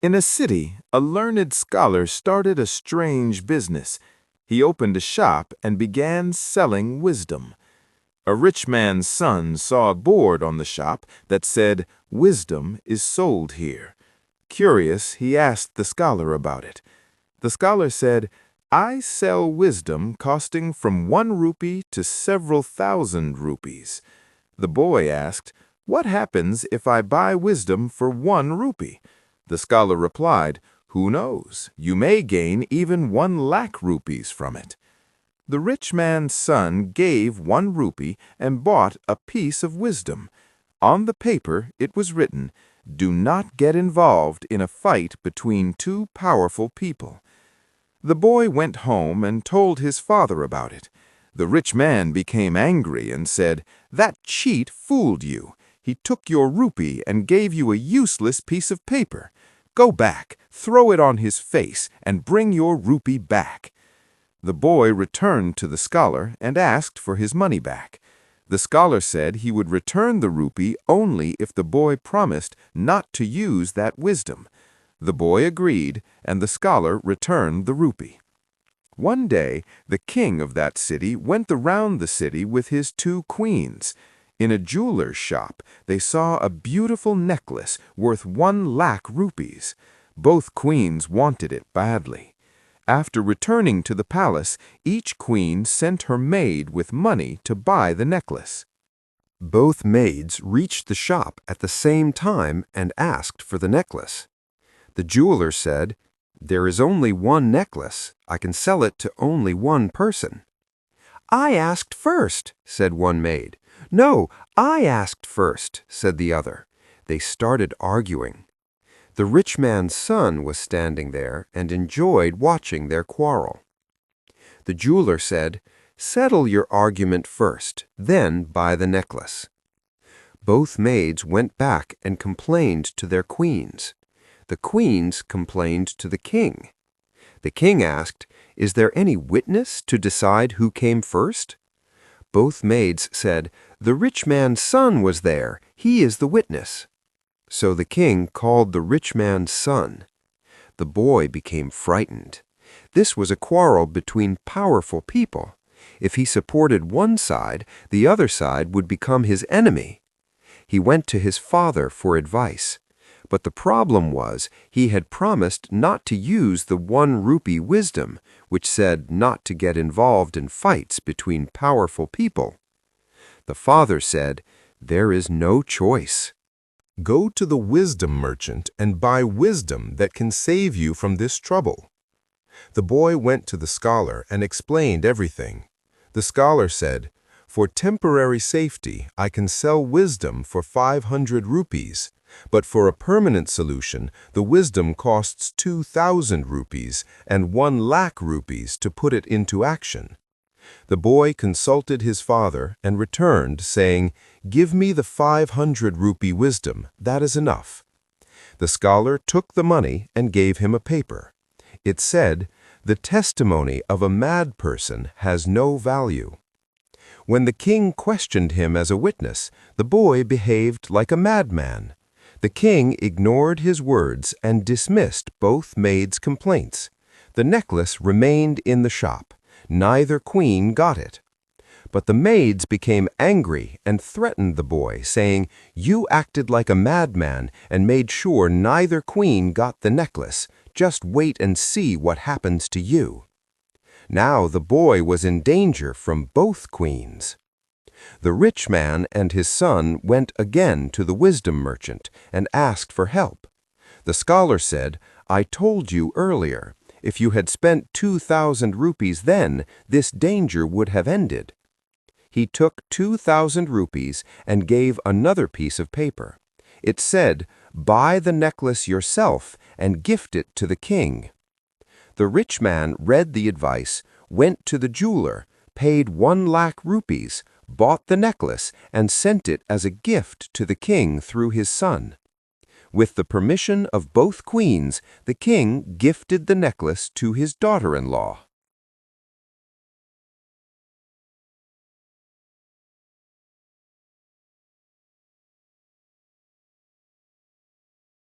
In a city, a learned scholar started a strange business. He opened a shop and began selling wisdom. A rich man's son saw a board on the shop that said, "Wisdom is sold here." Curious, he asked the scholar about it. The scholar said, "I sell wisdom costing from 1 rupee to several thousand rupees." The boy asked, "What happens if I buy wisdom for 1 rupee?" The scholar replied, "Who knows? You may gain even 1 lakh rupees from it." The rich man's son gave 1 rupee and bought a piece of wisdom. On the paper it was written, "Do not get involved in a fight between two powerful people." The boy went home and told his father about it. The rich man became angry and said, "That cheat fooled you. He took your rupee and gave you a useless piece of paper. Go back, throw it on his face, and bring your rupee back." The boy returned to the scholar and asked for his money back. The scholar said he would return the rupee only if the boy promised not to use that wisdom. The boy agreed, and the scholar returned the rupee. One day, the king of that city went around the city with his 2 queens. In a jeweler's shop, they saw a beautiful necklace worth 1 lakh rupees. Both queens wanted it badly. After returning to the palace, each queen sent her maid with money to buy the necklace. Both maids reached the shop at the same time and asked for the necklace. The jeweler said, "There is only one necklace. I can sell it to only one person." "I asked first," said one maid. "No, I asked first," said the other. They started arguing. The rich man's son was standing there and enjoyed watching their quarrel. The jeweler said, "Settle your argument first, then buy the necklace." Both maids went back and complained to their queens. The queens complained to the king. The king asked, "Is there any witness to decide who came first?" Both maids said, "The rich man's son was there. He is the witness." So the king called the rich man's son. The boy became frightened. This was a quarrel between powerful people. If he supported one side, the other side would become his enemy. He went to his father for advice. But the problem was he had promised not to use the 1 rupee wisdom, which said not to get involved in fights between powerful people. The father said, "There is no choice. Go to the wisdom merchant and buy wisdom that can save you from this trouble." The boy went to the scholar and explained everything. The scholar said, "For temporary safety, I can sell wisdom for 500 rupees. But for a permanent solution, the wisdom costs 2,000 rupees and 1 lakh rupees to put it into action." The boy consulted his father and returned, saying, "Give me the 500 rupee wisdom, that is enough." The scholar took the money and gave him a paper. It said, "The testimony of a mad person has no value." When the king questioned him as a witness, the boy behaved like a madman. The king ignored his words and dismissed both maids' complaints. The necklace remained in the shop. Neither queen got it. But the maids became angry and threatened the boy, saying, "You acted like a madman and made sure neither queen got the necklace. Just wait and see what happens to you." Now the boy was in danger from both queens. The rich man and his son went again to the wisdom merchant and asked for help. The scholar said, "I told you earlier, if you had spent 2,000 rupees then, this danger would have ended." He took 2,000 rupees and gave another piece of paper. It said, "Buy the necklace yourself and gift it to the king." The rich man read the advice, went to the jeweler, paid 1 lakh rupees, bought the necklace, and sent it as a gift to the king through his son. With the permission of both queens, the king gifted the necklace to his daughter-in-law.